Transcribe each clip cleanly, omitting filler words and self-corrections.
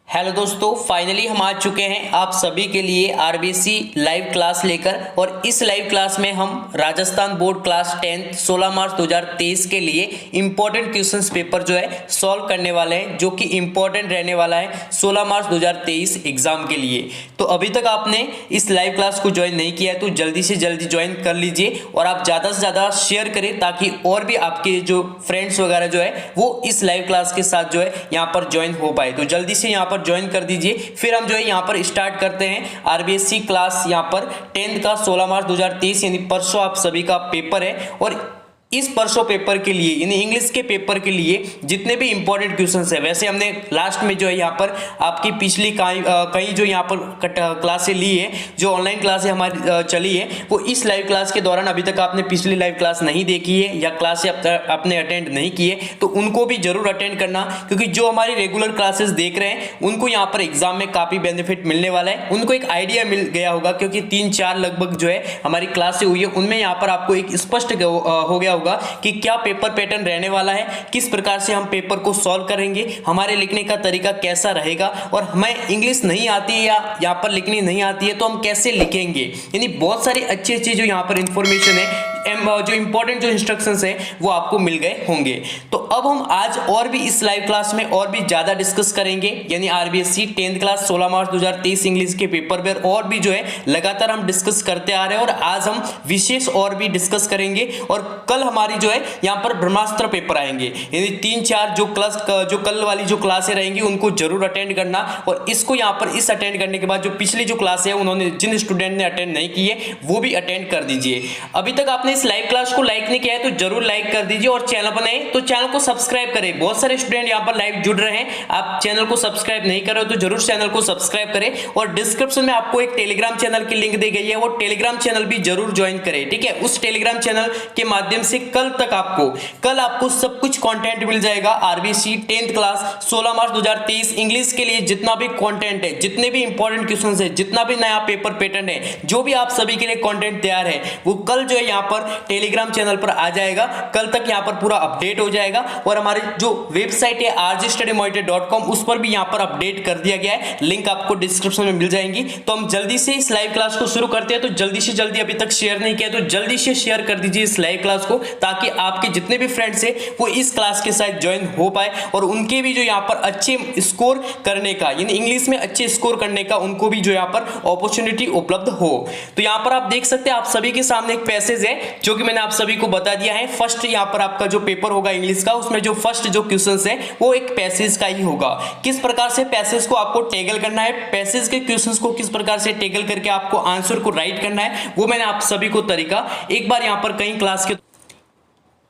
Hello दोस्तों, finally हम आ चुके हैं आप सभी के लिए आरबीसी लाइव क्लास लेकर। और इस लाइव क्लास में हम राजस्थान बोर्ड क्लास 10 16 मार्च 2023 के लिए इंपॉर्टेंट क्वेश्चंस पेपर जो है सॉल्व करने वाले हैं, जो कि इंपॉर्टेंट रहने वाला है 16 मार्च 2023 एग्जाम के लिए। तो अभी तक आपने इस लाइव क्लास को ज्वाइन नहीं किया है तो जल्दी से जल्दी ज्वाइन कर लीजिए और आप ज़्यादा से ज़्यादा शेयर करें ताकि और भी आपके जो फ्रेंड्स वगैरह जो है वो इस लाइव क्लास के साथ जो है यहाँ पर ज्वाइन हो पाए। तो जल्दी से यहाँ पर ज्वाइन कर दीजिए। फिर हम जो है यहाँ पर स्टार्ट करते हैं आरबीएससी क्लास यहाँ पर 10th का 16 मार्च 2023 यानी परसों आप सभी का पेपर है। और इस परसों पेपर के लिए यानी इंग्लिश के पेपर के लिए जितने भी इंपॉर्टेंट क्वेश्चंस है, वैसे हमने लास्ट में जो है यहाँ पर आपकी पिछली कई जो यहाँ पर क्लासें ली है, जो ऑनलाइन क्लासें हमारी चली है, वो इस लाइव क्लास के दौरान अभी तक आपने पिछली लाइव क्लास नहीं देखी है या क्लासें आपने अटेंड नहीं की है तो उनको भी जरूर अटेंड करना, क्योंकि जो हमारी रेगुलर क्लासेस देख रहे हैं उनको यहाँ पर एग्जाम में काफी बेनिफिट मिलने वाला है। उनको एक आइडिया मिल गया होगा क्योंकि 3-4 लगभग जो है हमारी क्लासें हुई है, उनमें यहाँ पर आपको एक स्पष्ट हो गया होगा कि क्या पेपर पैटर्न रहने वाला है, किस प्रकार से हम पेपर को सॉल्व करेंगे, हमारे लिखने का तरीका कैसा रहेगा, और हमें इंग्लिश नहीं आती है या यहाँ पर लिखनी नहीं आती है तो हम कैसे लिखेंगे। यानी बहुत सारी अच्छी अच्छी जो यहाँ पर इंफॉर्मेशन है, जो इंपॉर्टेंट जो इंस्ट्रक्शंस है वो आपको मिल गए होंगे। तो अब हम आज और भी इस लाइव क्लास में और भी ज्यादा डिस्कस करेंगे, यानी आरबीएससी 10th क्लास 16 मार्च 2023 इंग्लिश के पेपर पर और भी जो है लगातार हम डिस्कस करते आ रहे हैं और आज हम विशेष और भी डिस्कस करेंगे। और कल हमारी जो है यहाँ पर ब्रह्मास्त्र पेपर आएंगे, यानी 3-4 जो कल वाली जो क्लासें रहेंगी उनको जरूर अटेंड करना। और इसको यहाँ पर इस अटेंड करने के बाद जो पिछली जो क्लास है उन्होंने जिन स्टूडेंट ने अटेंड नहीं की है वो भी अटेंड कर दीजिए। अभी तक आपने इस लाइव क्लास को लाइक नहीं किया है तो जरूर लाइक कर दीजिए और चैनल पर नए तो चैनल को सब्सक्राइब करें। बहुत सारे स्टूडेंट यहाँ पर लाइव जुड़ रहे हैं, आप चैनल को सब्सक्राइब नहीं कर रहे हो तो जरूर चैनल को सब्सक्राइब करें। और डिस्क्रिप्शन में आपको एक टेलीग्राम चैनल की लिंक दी गई है, वो टेलीग्राम चैनल भी जरूर ज्वाइन करें, ठीक है। उस टेलीग्राम चैनल के माध्यम से कल आपको सब कुछ कंटेंट मिल जाएगा। आरबीसी 10th क्लास 16 मार्च 2023 इंग्लिश के लिए जितना भी कंटेंट है, जितने भी इंपॉर्टेंट क्वेश्चंस है, जितना भी नया पेपर पैटर्न है, जो भी आप सभी के लिए कंटेंट तैयार है वो कल जो है यहाँ पर टेलीग्राम चैनल पर आ जाएगा। कल तक यहाँ पर पूरा अपडेट हो जाएगा और हमारी जो वेबसाइट है rgstudymonitor.com उस पर भी यहाँ पर अपडेट कर दिया गया है, लिंक आपको डिस्क्रिप्शन में मिल जाएंगी। तो हम जल्दी से इस लाइव क्लास को शुरू करते हैं। तो जल्दी से जल्दी अभी तक शेयर नहीं किया तो जल्दी से शेयर कर दीजिए इस लाइव क्लास को, ताकि आपके जितने भी फ्रेंड्स है वो इस क्लास के साथ ज्वाइन हो पाए और उनके भी जो यहाँ पर अच्छे स्कोर करने का, यानी इंग्लिश में अच्छे स्कोर करने का उनको भी जो यहाँ पर अपॉर्चुनिटी उपलब्ध हो। तो यहाँ पर आप देख सकते हैं आप सभी के सामने एक पैसेज है जो कि मैंने आप सभी को बता दिया है। फर्स्ट यहाँ पर आपका जो पेपर होगा इंग्लिश का, उसमें जो फर्स्ट जो क्वेश्चंस है वो एक पैसेज का ही होगा। किस प्रकार से पैसेज को आपको टैगल करना है, पैसेज के क्वेश्चंस को किस प्रकार से टैगल करके आपको आंसर को राइट करना है, वो मैंने आप सभी को तरीका एक बार यहाँ पर कई क्लास के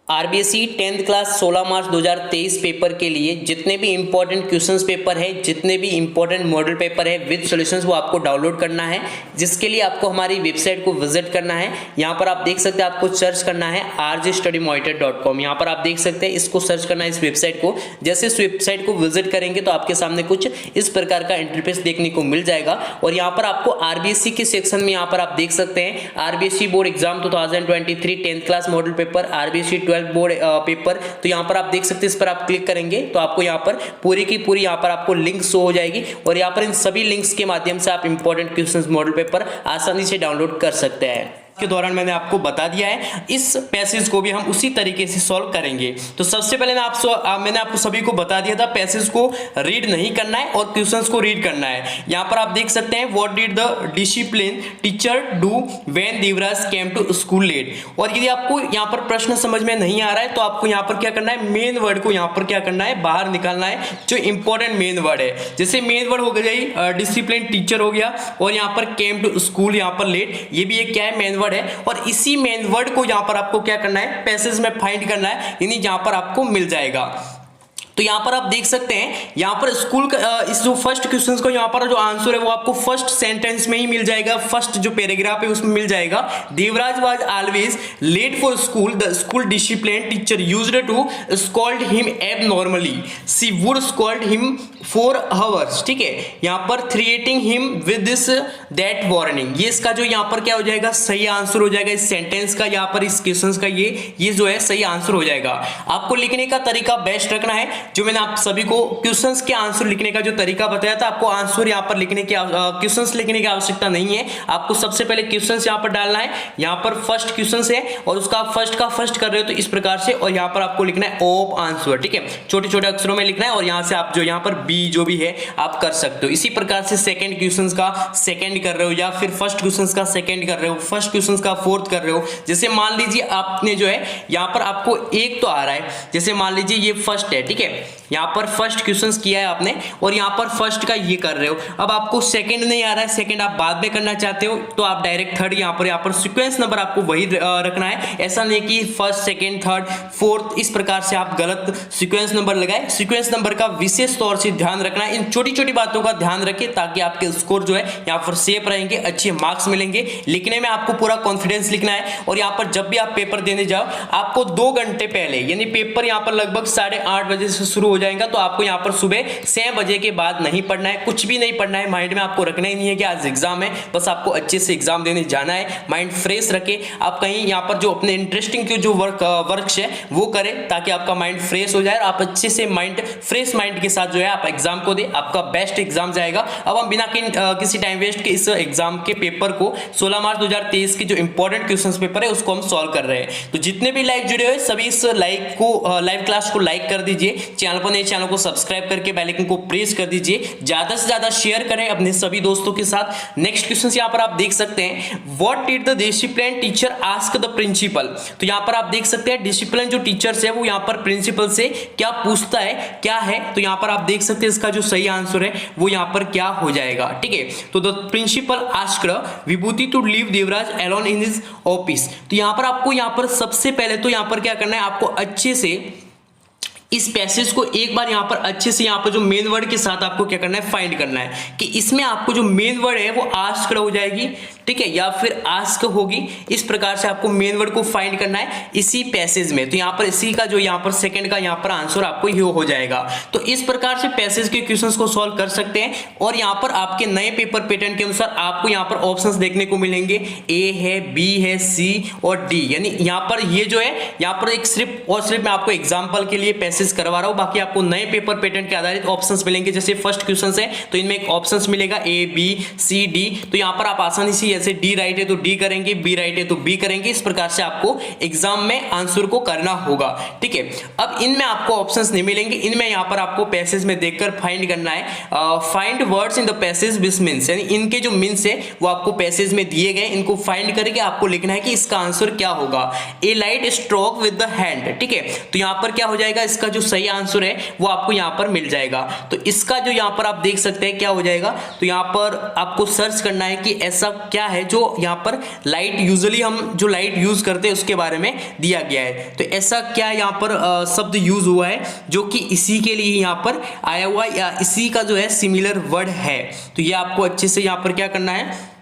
आरबीएससी 10th क्लास 16 मार्च 2023 पेपर के लिए जितने भी इंपॉर्टेंट क्वेश्चंस पेपर है, जितने भी इंपॉर्टेंट मॉडल पेपर है विद सॉल्यूशंस, वो आपको डाउनलोड करना है, जिसके लिए आपको हमारी वेबसाइट को विजिट करना है। यहाँ पर आप देख सकते हैं आपको सर्च करना है rgstudymonitor.com। यहाँ पर आप देख सकते हैं इसको सर्च करना है इस वेबसाइट को। जैसे इस वेबसाइट को विजिट करेंगे तो आपके सामने कुछ इस प्रकार का इंटरफेस देखने को मिल जाएगा। और यहाँ पर आपको आरबीएससी के सेक्शन में यहाँ पर आप देख सकते हैं RBSC board exam 2023 10th class model paper, RBSC 12 board paper. तो यहां पर आप देख सकते हैं, इस पर आप क्लिक करेंगे तो आपको यहां पर पूरी की पूरी यहां पर आपको लिंक शो हो जाएगी और यहां पर इन सभी लिंक्स के माध्यम से आप इंपॉर्टेंट क्वेश्चंस मॉडल पेपर आसानी से डाउनलोड कर सकते हैं। के दौरान मैंने आपको बता दिया है, इस पैसेज को भी हम उसी तरीके से सॉल्व करेंगे। तो सबसे पहले मैंने आपको सभी को बता दिया था पैसेज को रीड नहीं करना है और क्वेश्चंस को रीड करना है। यहाँ पर आप देख सकते हैं what did the discipline teacher do when Devraj came to school late. और यदि आपको यहाँ पर प्रश्न समझ में नहीं आ रहा है तो आपको यहाँ पर क्या करना है, मेन वर्ड को यहाँ पर क्या करना है, बाहर निकालना है, जो इंपॉर्टेंट मेन वर्ड है। जैसे मेन वर्ड हो गया डिसिप्लिन टीचर हो गया और यहाँ पर केम टू स्कूल यहाँ पर लेट, ये भी एक क्या है, मेन वर्ड है। और इसी मेन वर्ड को यहां पर आपको क्या करना है, पैसेज में फाइंड करना है, यानी जहां पर आपको मिल जाएगा। तो यहाँ पर आप देख सकते हैं यहाँ पर स्कूल का इस जो फर्स्ट क्वेश्चन को यहाँ पर जो आंसर है वो आपको फर्स्ट सेंटेंस में ही मिल जाएगा, फर्स्ट जो पैराग्राफ है उसमें मिल जाएगा। Devraj was always late for school, the school discipline teacher used to scold him abnormally, she would scold him 4 hours, ठीक है। यहाँ पर threatening him with this that warning, ये इसका जो यहाँ पर क्या हो जाएगा, सही आंसर हो जाएगा इस सेंटेंस का, यहाँ पर इस क्वेश्चन का ये जो है सही आंसर हो जाएगा। आपको लिखने का तरीका बेस्ट रखना है, जो मैंने आप सभी को क्वेश्चंस के आंसर लिखने का जो तरीका बताया था, आपको आंसर यहाँ पर लिखने की क्वेश्चंस लिखने की आवश्यकता नहीं है। आपको सबसे पहले क्वेश्चंस यहाँ पर डालना है, यहाँ पर फर्स्ट क्वेश्चन है और उसका फर्स्ट कर रहे हो तो इस प्रकार से, और यहाँ पर आपको लिखना है ऑफ आंसर, ठीक है, छोटे छोटे अक्षरों में लिखना है, और यहाँ से आप जो यहाँ पर बी जो भी है आप कर सकते हो। इसी प्रकार से सेकंड क्वेश्चंस का सेकंड कर रहे हो, या फिर फर्स्ट क्वेश्चंस का सेकंड कर रहे हो, फर्स्ट क्वेश्चंस का फोर्थ कर रहे हो। जैसे मान लीजिए आपने जो है यहाँ पर आपको एक तो आ रहा है, जैसे मान लीजिए ये फर्स्ट है, ठीक है, यहाँ पर फर्स्ट क्वेश्चंस किया है आपने और यहाँ पर फर्स्ट का ये कर रहे हो। अब आपको सेकंड नहीं आ रहा है, सेकंड आप बाद में करना चाहते हो तो आप डायरेक्ट थर्ड यहाँ पर सीक्वेंस नंबर आपको वही रखना है। ऐसा नहीं कि फर्स्ट सेकंड थर्ड फोर्थ इस प्रकार से आप गलत सीक्वेंस नंबर लगाए। सीक्वेंस नंबर का विशेष तौर से ध्यान रखना है, इन छोटी छोटी बातों का ध्यान रखिए ताकि आपके स्कोर जो है यहाँ पर सेफ रहेंगे, अच्छे मार्क्स मिलेंगे। लिखने में आपको पूरा कॉन्फिडेंस लिखना है, और यहाँ पर जब भी आप पेपर देने जाओ आपको 2 घंटे पहले, यानी पेपर यहाँ पर लगभग 8:30 बजे से शुरू हो जाएगा, तो आपको यहाँ पर सुबह 6 बजे के बाद नहीं पढ़ना है, कुछ भी नहीं पढ़ना है। माइंड में आपको रखना ही नहीं है कि आज एग्जाम है, बस आपको अच्छे से एग्जाम देने जाना है। माइंड फ्रेश रखे, आप कहीं यहाँ पर जो अपने इंटरेस्टिंग के जो वर्क्स है वो करें ताकि आपका माइंड फ्रेश हो जाए, आप अच्छे से फ्रेश माइंड के साथ जो है आप एग्जाम को दे, आपका बेस्ट एग्जाम जाएगा। अब हम बिना किसी टाइम वेस्ट के इस एग्जाम के पेपर को 16 मार्च 2023 के जो इंपॉर्टेंट क्वेश्चंस पेपर है उसको हम सॉल्व कर रहे हैं। तो जितने भी लाइव जुड़े हुए सभी इस लाइव क्लास को लाइक कर दीजिए, चैनल पर नए चैनल को सब्सक्राइब करके बेल आइकन को प्रेस कर दीजिए, ज्यादा से ज्यादा शेयर करें अपने सभी दोस्तों के साथ। नेक्स्ट क्वेश्चन यहाँ पर आप देख सकते हैं, what did the discipline teacher ask the principal. तो यहाँ पर आप देख सकते हैं डिसिप्लिन जो टीचर्स है वो यहाँ पर प्रिंसिपल से क्या पूछता है, क्या है। तो यहाँ पर आप देख सकते हैं इसका जो सही आंसर है वो यहाँ पर क्या हो जाएगा, ठीक है। तो the principal asked Vibhuti to leave Devraj alone in his office. तो यहाँ पर आपको यहाँ पर सबसे पहले तो यहाँ पर क्या करना है, आपको अच्छे से इस पैसेज को एक बार यहाँ पर अच्छे से यहाँ पर जो मेन वर्ड के साथ आपको क्या करना है, फाइंड करना है कि इसमें आपको जो मेन वर्ड है वो आस्क्ड हो जाएगी, ठीक है, या फिर आस्क होगी। इस प्रकार से आपको मेन वर्ड को फाइंड करना है इसी पैसेज में। तो यहाँ पर इसी का जो यहाँ पर सेकंड का यहाँ पर आंसर आपको ये हो जाएगा। तो इस प्रकार से पैसेज के क्वेश्चंस को सॉल्व कर सकते हैं, और यहाँ पर आपके नए पेपर पैटर्न के अनुसार आपको यहाँ पर ऑप्शंस देखने को मिलेंगे, ए है, बी है, सी और डी। यानी यहाँ पर ये जो है यहाँ पर एक सिर्फ मैं आपको एग्जाम्पल के लिए करवा रहा हूं, बाकी आपको नए पेपर पैटर्न के आधारित ऑप्शंस मिलेंगे। जैसे फर्स्ट क्वेश्चन है तो इनमें एक ऑप्शंस मिलेगा ए बी सी डी, तो यहां पर आप आसानी से जैसे डी राइट है तो डी करेंगे, बी राइट है तो बी करेंगे। इस प्रकार से आपको एग्जाम में आंसर को करना होगा, ठीक है। अब इनमें आपको ऑप्शंस नहीं मिलेंगे, इनमें यहां पर आपको पैसेज में देखकर फाइंड करना है। Find words in the passage which means, यानी इनके जो मीन्स है वो आपको पैसेज में दिए गए, इनको फाइंड करके आपको लिखना है कि इसका आंसर क्या होगा। A light stroke with the hand, ठीक है। तो यहां पर क्या हो जाएगा, इसका जो सही आंसर है वो आपको यहां पर मिल जाएगा। तो इसका जो यहां पर आप देख सकते हैं क्या हो जाएगा, तो यहां पर आपको सर्च करना है कि ऐसा क्या है जो यहां पर लाइट, यूजुअली हम जो लाइट यूज करते हैं उसके बारे में दिया गया है। तो ऐसा क्या यहां पर शब्द यूज हुआ है जो कि इसी के लिए यहां पर आया हुआ या इसी का जो है सिमिलर वर्ड है। तो ये आपको अच्छे से यहां पर क्या करना है,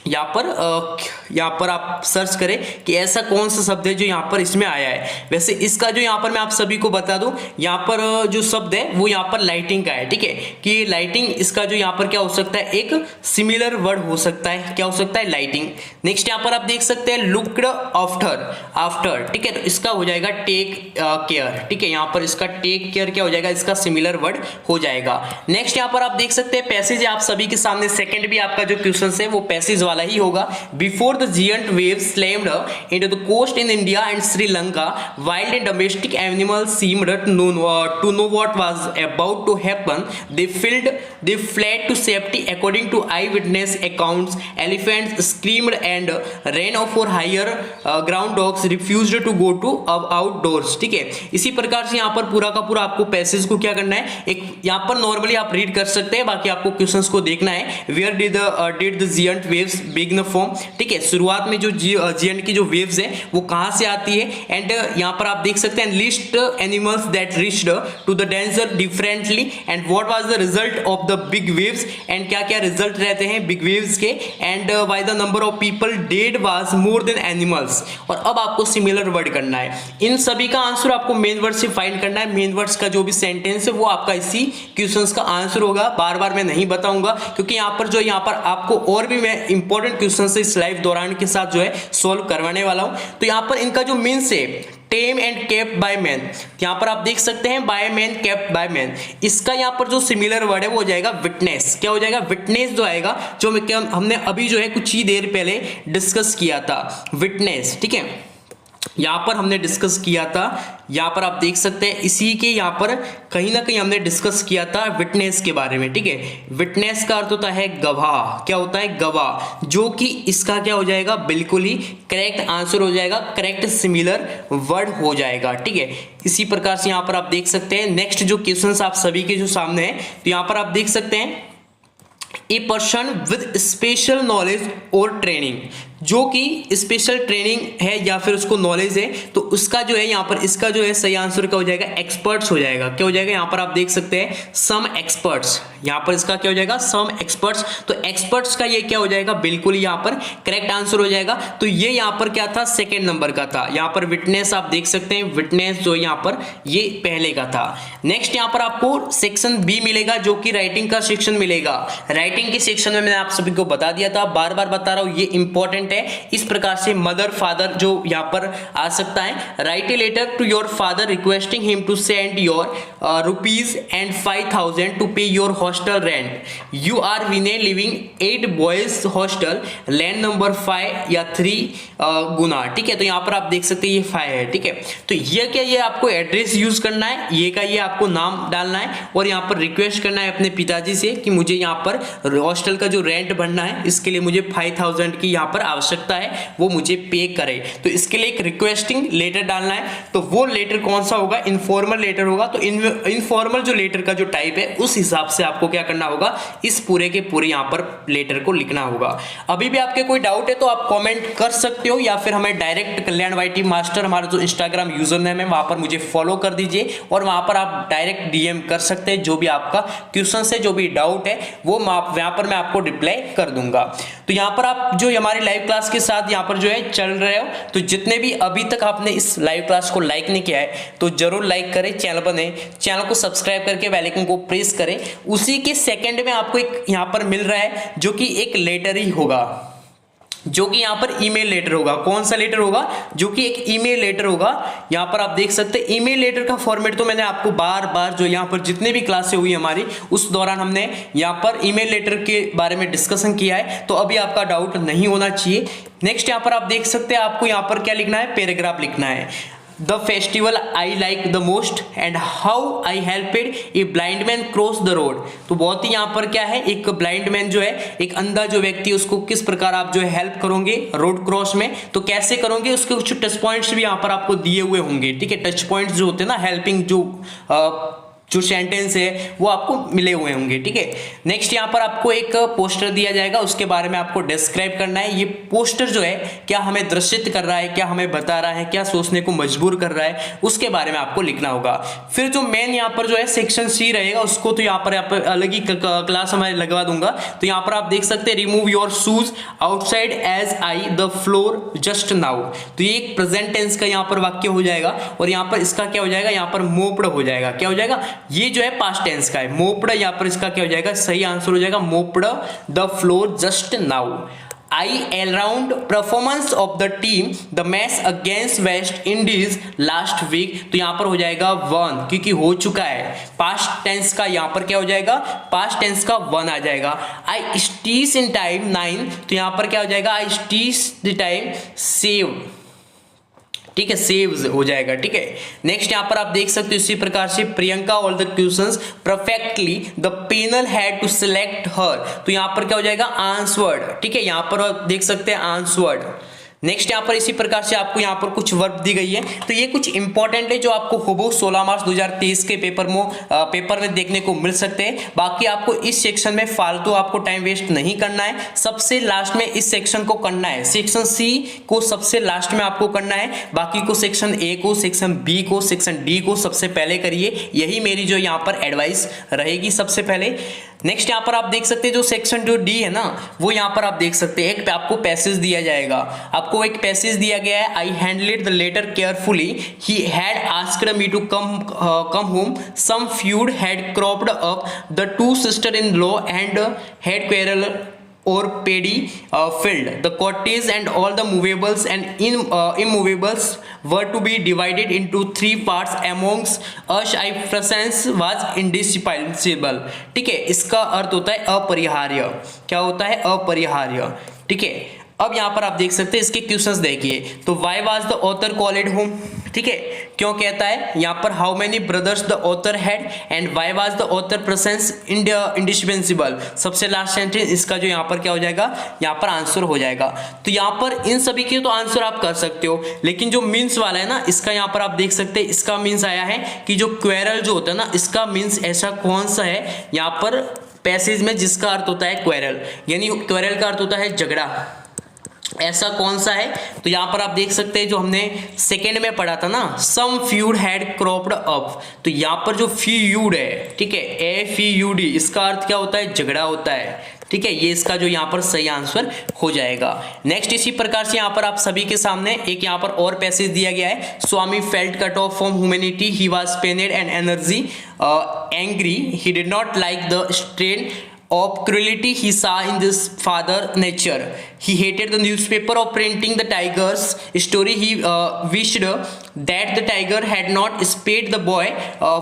यहाँ पर आप सर्च करें कि ऐसा कौन सा शब्द है जो यहाँ पर इसमें आया है। वैसे इसका जो यहाँ पर मैं आप सभी को बता दूं, यहाँ पर जो शब्द है वो यहाँ पर लाइटिंग का है, ठीक है, कि लाइटिंग इसका जो यहाँ पर क्या हो सकता है, एक सिमिलर वर्ड हो सकता है। क्या हो सकता है, लाइटिंग। नेक्स्ट यहाँ पर आप देख सकते हैं लुक्ड आफ्टर, ठीक है, तो इसका हो जाएगा टेक केयर, ठीक है, यहाँ पर इसका टेक केयर क्या हो जाएगा, इसका सिमिलर वर्ड हो जाएगा। नेक्स्ट यहाँ पर आप देख सकते हैं पैसेज, आप सभी के सामने सेकंड भी आपका जो क्वेश्चन है वो पैसेज वाला ही होगा। Before the giant waves slammed into the coast in India and Sri Lanka, wild and domestic animals seemed to know what was about to happen. They fled to safety. According to eyewitness accounts, elephants screamed and ran off for higher ground. Dogs refused to go to outdoors, ठीक है। इसी प्रकार से यहाँ पर पूरा का पूरा आपको पैसेज को क्या करना है, एक यहाँ पर नॉर्मली आप रीड कर सकते हैं, बाकी आपको क्वेश्चंस को देखना है। Where did the giant waves waves begin form, ठीक है, शुरुआत में जो जीएंड की जो वेव्स है वो कहां से आती है, एंड यहां पर आप देख सकते हैं list animals that reached to the danger differently and what was the result of the big waves, and क्या क्या रिजल्ट रहते हैं बिग वेव्स के, and why the number of people dead was more than animals. और अब आपको similar word करना है, इन सभी का आंसर आपको मेन वर्ड से फाइंड करना है। मेन वर्ड्स का जो भी सेंटेंस है वो आपका इसी क्वेश्चंस का आंसर होगा। बार बार मैं नहीं बताऊंगा क्योंकि यहाँ पर आपको और भी मैं इंपॉर्टेंट क्वेश्चंस इस लाइव दौरान के साथ जो है सॉल्व करवाने वाला हूं। तो यहाँ पर इनका जो मीन्स है टेम एंड केप्ट बाय मैन, यहाँ पर आप देख सकते हैं by man kept by man, इसका यहाँ पर जो सिमिलर वर्ड है वो हो जाएगा विटनेस। क्या हो जाएगा, विटनेस जो आएगा, जो हमने अभी जो है कुछ ही देर पहले डिस्कस किया था विटनेस, ठीक है, यहां पर हमने डिस्कस किया था। यहां पर आप देख सकते हैं इसी के यहां पर कहीं ना कहीं हमने डिस्कस किया था विटनेस के बारे में, ठीक है। विटनेस का अर्थ होता है गवाह, क्या होता है गवाह, जो कि इसका क्या हो जाएगा बिल्कुल ही करेक्ट आंसर हो जाएगा, करेक्ट सिमिलर वर्ड हो जाएगा, ठीक है। इसी प्रकार से यहां पर आप देख सकते हैं नेक्स्ट जो क्वेश्चंस आप सभी के जो सामने है, तो यहां पर आप देख सकते हैं a person with special knowledge और ट्रेनिंग, जो कि स्पेशल ट्रेनिंग है या फिर उसको नॉलेज है, तो उसका जो है यहाँ पर इसका जो है सही आंसर क्या हो जाएगा, एक्सपर्ट्स हो जाएगा। क्या हो जाएगा, यहाँ पर आप देख सकते हैं सम एक्सपर्ट्स, यहाँ पर इसका क्या हो जाएगा सम एक्सपर्ट्स, तो एक्सपर्ट्स का ये क्या हो जाएगा बिल्कुल यहाँ पर करेक्ट आंसर हो जाएगा। तो ये यहाँ पर क्या था, सेकेंड नंबर का था। यहाँ पर विटनेस आप देख सकते हैं, विटनेस जो यहाँ पर ये पहले का था। नेक्स्ट यहाँ पर आपको सेक्शन बी मिलेगा जो कि राइटिंग का सेक्शन मिलेगा। राइटिंग के सेक्शन में मैंने आप सभी को बता दिया था, बार बार बता रहा हूं, ये इंपॉर्टेंट है। इस प्रकार से मदर फादर जो यहाँ पर आ सकता है, write a letter to your father requesting him to send your rupees and 5,000 to pay your hostel rent, you are विने living 8 boys hostel, land number 5 या 3 गुना, ठीक है। तो यहाँ पर आप देख सकते हैं ये 5 है, ठीक है। तो ये क्या, ये आपको एड्रेस यूज करना है, ये का ये आपको नाम डालना है और यहाँ पर रिक्वेस्ट करना है अपने पिताजी से कि मुझे यहाँ पर हॉस्टल का जो रेंट भरना है, इसके लिए मुझे 5,000 की यहाँ पर आवश्यकता है, वो मुझे पे करे। तो इसके लिए एक रिक्वेस्टिंग लेटर डालना है। तो वो लेटर कौन सा होगा, इनफॉर्मल लेटर होगा। तो इनफॉर्मल जो लेटर का जो टाइप है उस हिसाब से आपको क्या करना होगा, इस पूरे के पूरे यहाँ पर लेटर को लिखना होगा। अभी भी आपके कोई डाउट है तो आप कमेंट कर सकते हो या फिर हमें डायरेक्ट कल्याण वाईटी मास्टर हमारा जो इंस्टाग्राम यूजर नेम है वहां पर मुझे फॉलो कर दीजिए और वहां पर आप डायरेक्ट डीएम कर सकते हैं। जो भी आपका क्वेश्चन है, जो भी डाउट है, वो यहाँ पर मैं आपको रिप्लाई कर दूंगा। तो यहाँ पर आप जो हमारी लाइव क्लास के साथ यहाँ पर जो है चल रहे हो, तो जितने भी अभी तक आपने इस लाइव क्लास को लाइक नहीं किया है तो जरूर लाइक करें, चैनल को सब्सक्राइब करके बेल आइकन को प्रेस करें। उसी के सेकंड में आपको एक यहाँ पर मिल रहा है जो कि एक लेटर ही होगा, जो कि यहाँ पर ईमेल लेटर होगा। कौन सा लेटर होगा, जो कि एक ईमेल लेटर होगा। यहाँ पर आप देख सकते हैं ईमेल लेटर का फॉर्मेट तो मैंने आपको बार बार जो यहाँ पर जितने भी क्लासें हुई हमारी उस दौरान हमने यहाँ पर ईमेल लेटर के बारे में डिस्कशन किया है, तो अभी आपका डाउट नहीं होना चाहिए। नेक्स्ट यहाँ पर आप देख सकते हैं, आपको यहाँ पर क्या लिखना है, पैराग्राफ लिखना है। The festival I like the most and how I helped a blind man cross the road। तो बहुत ही यहाँ पर क्या है, एक ब्लाइंड मैन जो है, एक अंधा जो व्यक्ति, उसको किस प्रकार आप जो है हेल्प करोगे रोड क्रॉस में, तो कैसे करोगे, उसके कुछ टच पॉइंट्स भी यहाँ पर आपको दिए हुए होंगे, ठीक है। टच पॉइंट्स जो होते हैं ना, हेल्पिंग जो सेंटेंस है वो आपको मिले हुए होंगे, ठीक है। नेक्स्ट यहाँ पर आपको एक पोस्टर दिया जाएगा, उसके बारे में आपको डिस्क्राइब करना है। ये पोस्टर जो है क्या हमें दर्शित कर रहा है, क्या हमें बता रहा है, क्या सोचने को मजबूर कर रहा है, उसके बारे में आपको लिखना होगा। फिर जो मेन यहाँ पर जो है सेक्शन सी रहेगा, उसको तो यहाँ पर अलग ही क्लास हमारे लगवा दूंगा। तो यहाँ पर आप देख सकते हैं, remove your shoes outside as I the floor just now. तो ये एक प्रेजेंट टेंस का यहाँ पर वाक्य हो जाएगा और यहाँ पर इसका क्या हो जाएगा, यहाँ पर मोप्ड हो जाएगा। क्या हो जाएगा, ये जो है पास्ट टेंस का है, मोप्ड, यहाँ पर इसका क्या हो जाएगा, सही आंसर हो जाएगा mopped the floor just now. I around performance of the team the match against West Indies last week. तो यहां पर हो जाएगा वन, क्योंकि हो चुका है। पास्ट टेंस का यहां पर क्या हो जाएगा, पास्ट टेंस का वन आ जाएगा। आई स्टीज इन टाइम 9, तो यहां पर क्या हो जाएगा, आई स्टीज द टाइम सेव, ठीक है, सेव्स हो जाएगा, ठीक है। नेक्स्ट यहां पर आप देख सकते हो इसी प्रकार से, Priyanka all the questions perfectly the panel had to select her. तो यहां पर क्या हो जाएगा, आंसवर्ड, ठीक है। यहां पर आप देख सकते हैं आंसवर्ड, नेक्स्ट यहाँ पर इसी प्रकार से आपको यहाँ पर कुछ वर्ब दी गई है, तो ये कुछ इंपॉर्टेंट है जो आपको हूबहू 16 मार्च 2023 के पेपर में देखने को मिल सकते हैं। बाकी आपको इस सेक्शन में फालतू आपको टाइम वेस्ट नहीं करना है, सबसे लास्ट में इस सेक्शन को करना है। सेक्शन सी को सबसे लास्ट में आपको करना है, बाकी को सेक्शन ए को, सेक्शन बी को, सेक्शन डी को सबसे पहले करिए। यही मेरी जो यहाँ पर एडवाइस रहेगी सबसे पहले। नेक्स्ट यहाँ पर आप देख सकते हैं जो सेक्शन जो डी है ना, वो यहाँ पर आप देख सकते हैं एक आपको पैसेज दिया जाएगा। आपको एक पैसेज दिया गया है, I handled the letter carefully, he had asked me to come home, some feud had cropped up, the two sister in law and had quarrel or paddy field, the cottage and all the movables and immovables were to be divided into 3 parts amongst us, I presence was indispensable। ठीक है, इसका अर्थ होता है अपरिहार्य। क्या होता है? अपरिहार्य। ठीक है, अब यहाँ पर आप देख सकते हैं इसके क्वेश्चंस देखिए। तो why was the author called home, ठीक है, क्यों कहता है यहाँ पर, how many brothers the author had and why was the author presence indispensable. सबसे लास्ट सेंटेंस इसका जो यहाँ पर क्या हो जाएगा, यहाँ पर आंसर हो जाएगा। तो यहाँ पर इन सभी के तो आंसर आप कर सकते हो, लेकिन जो मीन्स वाला है ना, इसका यहाँ पर आप देख सकते हैं इसका मीन्स आया है कि जो क्वेरल जो होता है ना, इसका मीन्स ऐसा कौन सा है यहाँ पर पैसेज में जिसका अर्थ होता है क्वेरल, यानी क्वेरल का अर्थ होता है झगड़ा। ऐसा कौन सा है? तो यहाँ पर आप देख सकते हैं जो हमने सेकेंड में पढ़ा था ना, सम फ्यूड हैड क्रॉप्ड अप, तो यहाँ पर जो फ्यूड है, ठीक है, FEUD, इसका अर्थ क्या होता है? झगड़ा होता है। ठीक है, ये इसका जो यहाँ पर सही आंसर हो जाएगा। नेक्स्ट इसी प्रकार से यहाँ पर आप सभी के सामने एक यहाँ पर और पैसेज दिया गया है, Swami felt cut off from humanity, he was pained and energy angry, he did not like the strain of cruelty he saw in this father nature, he hated the newspaper of printing the tiger's story, he wished that the tiger had not spared the boy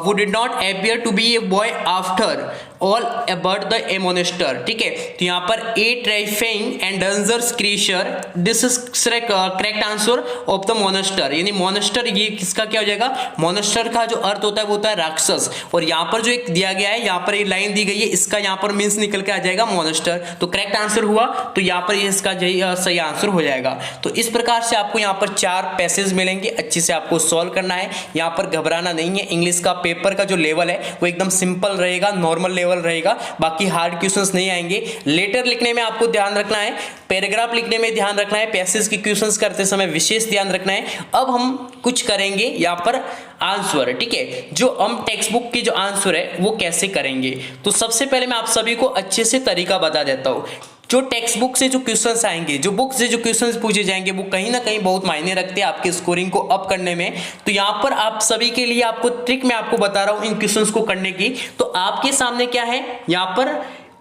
who did not appear to be a boy after all about the a monster। ठीक है, तो यहाँ पर a terrifying and dangerous creature, this is correct answer of the monster, यानी monster ये किसका क्या हो जाएगा? monster का जो अर्थ होता है वो होता है राक्षस, और यहाँ पर जो एक दिया गया है, यहाँ पर एक लाइन दी गई है, इसका यहाँ पर मीन्स निकल के आ जाएगा monster। तो करेक्ट आंसर हुआ, तो यहाँ पर इसका सही आंसर हो जाएगा। तो इस प्रकार से आपको यहाँ पर 4 पैसेज मिलेंगे, अच्छे से आपको सॉल्व करना है। यहाँ पर घबराना नहीं है, इंग्लिश का पेपर का जो लेवल है वो एकदम सिंपल रहेगा, नॉर्मल लेवल रहेगा, बाकी हार्ड क्वेश्चंस नहीं आएंगे। लेटर लिखने में आपको ध्यान रखना है, पैराग्राफ लिखने में ध्यान रखना है, पैसेज के क्वेश्चंस करते समय विशेष ध्यान रखना है। अब हम कुछ करेंगे यहाँ पर आंसर, ठीक है, जो हम टेक्स्ट बुक की जो आंसर है वो कैसे करेंगे। तो सबसे पहले मैं आप सभी को अच्छे से तरीका बता देता हूँ। जो टेक्स्ट बुक से जो क्वेश्चंस आएंगे, जो बुक से जो क्वेश्चंस पूछे जाएंगे, वो कहीं ना कहीं बहुत मायने रखते हैं आपके स्कोरिंग को अप करने में। तो यहाँ पर आप सभी के लिए आपको ट्रिक मैं आपको बता रहा हूँ इन क्वेश्चंस को करने की। तो आपके सामने क्या है यहाँ पर,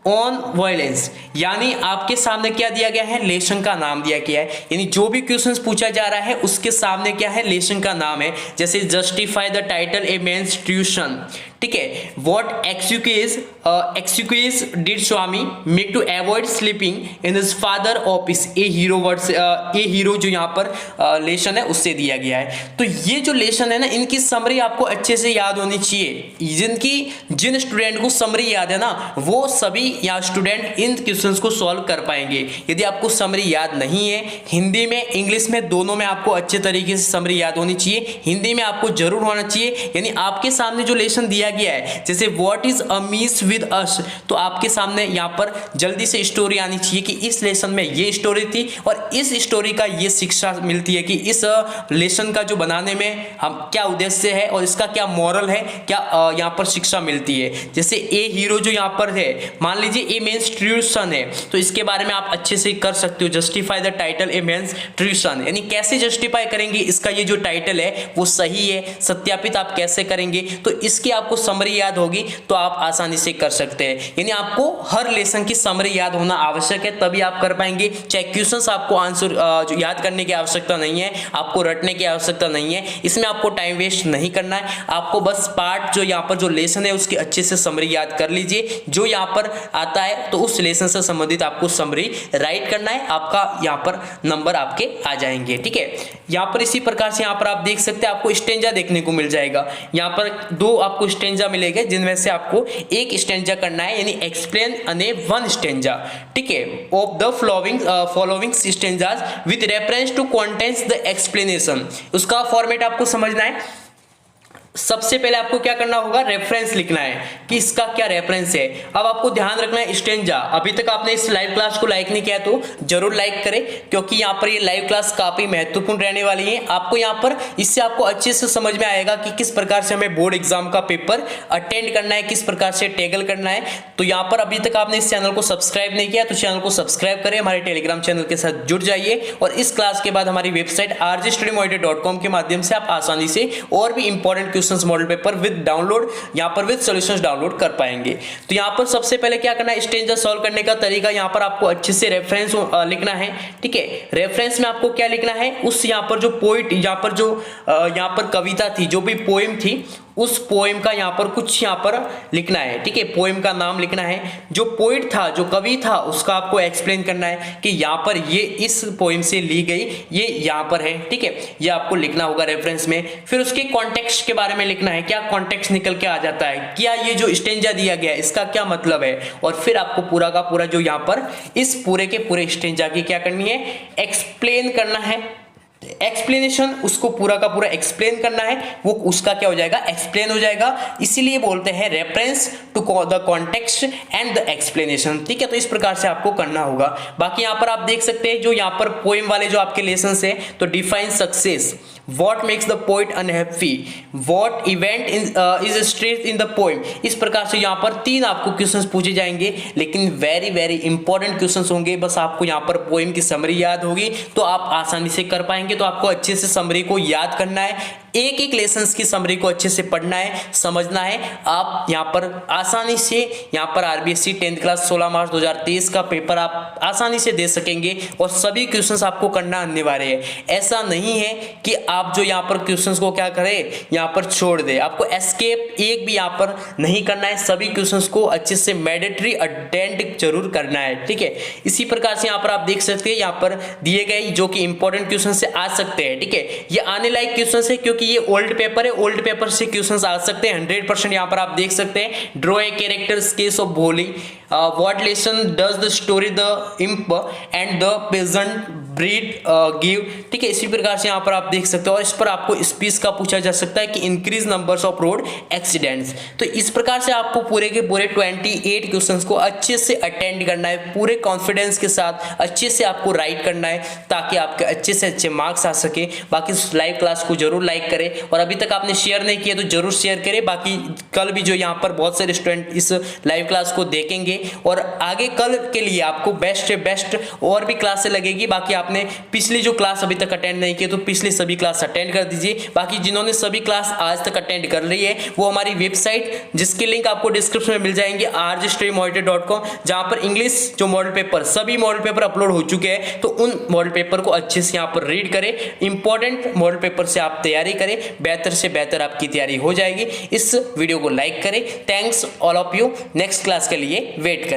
ऑन वायलेंस, यानी आपके सामने क्या दिया गया है, लेसन का नाम दिया गया है, यानी जो भी क्वेश्चंस पूछा जा रहा है उसके सामने क्या है, लेसन का नाम है। जैसे justify the title a men's tuition, ठीक है, what excuse did Swami make to avoid sleeping in his father office, a hero words, a hero जो यहाँ पर लेसन है उससे दिया गया है। तो ये जो लेसन है ना, इनकी समरी आपको अच्छे से याद होनी चाहिए। जिन स्टूडेंट को समरी याद है ना, वो सभी या स्टूडेंट इन क्वेश्चंस को सॉल्व कर पाएंगे। यदि आपको समरी याद नहीं है, हिंदी में इंग्लिश में दोनों में आपको अच्छे तरीके से समरी याद होनी चाहिए। हिंदी में आपको जरूर होना चाहिए, यानी आपके सामने जो लेसन दिया गया है, जैसे what is Amy's with us, तो आपके सामने यहाँ पर जल्दी से स्टोरी आनी चाहिए कि इस लेसन में ये स्टोरी थी और इस स्टोरी का ये शिक्षा मिलती है कि इस लेसन का जो बनाने में हम क्या उद्देश्य है और इसका क्या मॉरल है, क्या यहाँ पर शिक्षा मिलती है। जैसे ए हीरो जो यहाँ पर है, मान लीजिए ए मेंस ट्यूशन है, तो इसके बारे में आप अच्छे से कर सकते हो, justify the title a men's tuition, यानी कैसे जस्टिफाई करेंगे इसका ये जो टाइटल है वो सही है, सत्यापित आप कैसे करेंगे। तो इसकी आपको समरी याद होगी तो आप आसानी से कर सकते हैं। यानी आपको हर लेसन की समरी याद होना आवश्यक है, तभी आप कर पाएंगे। चाहे क्वेश्चंस आपको आंसर जो याद करने की आवश्यकता नहीं है, आपको रटने की आवश्यकता नहीं है, इसमें आपको टाइम वेस्ट नहीं करना है। आपको बस पार्ट जो यहाँ पर जो लेसन है उसकी अच्छे से समरी याद कर लीजिए, जो यहाँ पर आता है तो उस लेसन से संबंधित आपको समरी राइट करना है, आपका यहाँ पर नंबर आपके आ जाएंगे। ठीक है, यहाँ पर इसी प्रकार से यहाँ पर आप देख सकते हैं, आपको स्टेंजा देखने को मिल जाएगा। यहाँ पर 2 आपको स्टेंजा मिलेंगे जिनमें से आपको एक स्टेंजा करना है, यानी एक्सप्लेन अने वन स्टेंजा, ठीक है, of the following stanzas with reference to contents the explanation. उसका फॉर्मेट आपको समझना है। सबसे पहले आपको क्या करना होगा, रेफरेंस लिखना है कि इसका क्या रेफरेंस है। अब आपको ध्यान रखना है स्टेंजा, अभी तक आपने इस लाइव क्लास को लाइक नहीं किया तो जरूर लाइक करें, क्योंकि यहाँ पर ये लाइव क्लास काफी महत्वपूर्ण रहने वाली है। आपको यहाँ पर इससे आपको अच्छे से समझ में आएगा कि किस प्रकार से हमें बोर्ड एग्जाम का पेपर अटेंड करना है, किस प्रकार से टैगल करना है। तो यहाँ पर अभी तक आपने इस चैनल को सब्सक्राइब नहीं किया तो चैनल को सब्सक्राइब करें, हमारे टेलीग्राम चैनल के साथ जुड़ जाइए और इस क्लास के बाद हमारी वेबसाइट rjstudymonitor.com के माध्यम से आप आसानी से और भी important model paper with download, यहां पर विद सॉल्यूशंस डाउनलोड कर पाएंगे। तो यहां पर सबसे पहले क्या करना है, स्टेंजा सॉल्व करने का तरीका, यहां पर आपको अच्छे से रेफरेंस लिखना है, ठीक है। रेफरेंस में आपको क्या लिखना है, उस यहां पर जो पोइट, यहां पर जो यहां पर कविता थी, जो भी पोएम थी, उस पोएम का यहाँ पर कुछ यहाँ पर लिखना है, ठीक है। पोएम का नाम लिखना है, जो पोइट था, जो कवि था, उसका आपको एक्सप्लेन करना है कि यहाँ पर ये इस पोएम से ली गई, ये यहाँ पर है, ठीक है। ये आपको लिखना होगा रेफरेंस में। फिर उसके कॉन्टेक्स्ट के बारे में लिखना है, क्या कॉन्टेक्स्ट निकल के आ जाता है, क्या ये जो स्टेंजा दिया गया है इसका क्या मतलब है। और फिर आपको पूरा का पूरा जो यहाँ पर इस पूरे के पूरे स्टेंजा की क्या करनी है, एक्सप्लेन करना है। एक्सप्लेनेशन, उसको पूरा का पूरा एक्सप्लेन करना है, वो उसका क्या हो जाएगा, एक्सप्लेन हो जाएगा। इसीलिए बोलते हैं reference to the context and the explanation, ठीक है। तो इस प्रकार से आपको करना होगा। बाकी यहाँ पर आप देख सकते हैं जो यहाँ पर पोएम वाले जो आपके लेसन है, तो define success, what makes the poet unhappy, what event is stress in the poem. इस प्रकार से यहाँ पर 3 आपको क्वेश्चंस पूछे जाएंगे, लेकिन वेरी वेरी इंपॉर्टेंट क्वेश्चंस होंगे। बस आपको यहाँ पर पोएम की समरी याद होगी तो आप आसानी से कर पाएंगे। तो आपको अच्छे से समरी को याद करना है, एक एक लेसन्स की समरी को अच्छे से पढ़ना है, समझना है। आप यहाँ पर आसानी से यहाँ पर आरबीएससी 10th क्लास 16 मार्च 2023 का पेपर आप आसानी से दे सकेंगे और सभी क्वेश्चंस आपको करना अनिवार्य है। ऐसा नहीं है कि आप जो यहाँ पर क्वेश्चंस को क्या करें, यहाँ पर छोड़ दे। आपको एस्केप एक भी यहाँ पर नहीं करना है, सभी क्वेश्चंस को अच्छे से मैंडेटरी अटेंड जरूर करना है, ठीक है। इसी प्रकार से यहाँ पर आप देख सकते हैं, यहाँ पर दिए गए जो कि इंपॉर्टेंट क्वेश्चन से आ सकते हैं, ठीक है। ये आने लायक क्वेश्चन है क्योंकि ये ओल्ड पेपर है, ओल्ड पेपर से क्वेश्चंस आ सकते हैं 100%। यहाँ पर आप देख सकते हैं, draw a characters case of Bholi, what lesson does the story the imp and the peasant bread give, ठीक है। इसी प्रकार से यहाँ पर आप देख सकते हो और इस पर आपको स्पीच का पूछा जा सकता है कि increase numbers of road accidents. तो इस प्रकार से आपको पूरे के पूरे 28 क्वेश्चंस को अच्छे से अटेंड करना है, पूरे कॉन्फिडेंस के साथ अच्छे से आपको राइट करना है ताकि आपके अच्छे से अच्छे मार्क्स आ सके। बाकी लाइव क्लास को जरूर लाइक करें और अभी तक आपने शेयर नहीं किया तो जरूर शेयर करें। बाकी कल भी जो यहाँ पर बहुत सारे स्टूडेंट इस लाइव क्लास को देखेंगे और आगे कल के लिए आपको बेस्ट और भी क्लासें लगेगी। बाकी आपने पिछली जो क्लास अभी तक अटेंड नहीं की तो पिछली सभी क्लास अटेंड कर दीजिए। बाकी जिन्होंने सभी क्लास आज तक अटेंड कर ली है वो हमारी वेबसाइट, जिसकी लिंक आपको डिस्क्रिप्शन में मिल जाएंगे, rjstudymonitor.com, जहां पर इंग्लिश जो मॉडल पेपर, सभी मॉडल पेपर अपलोड हो चुके हैं। तो उन मॉडल पेपर को अच्छे से यहाँ पर रीड करें, इंपॉर्टेंट मॉडल पेपर से आप तैयारी करें, बेहतर से बेहतर आपकी तैयारी हो जाएगी। इस वीडियो को लाइक करें। Thanks all of you. Next class के लिए वेट करें।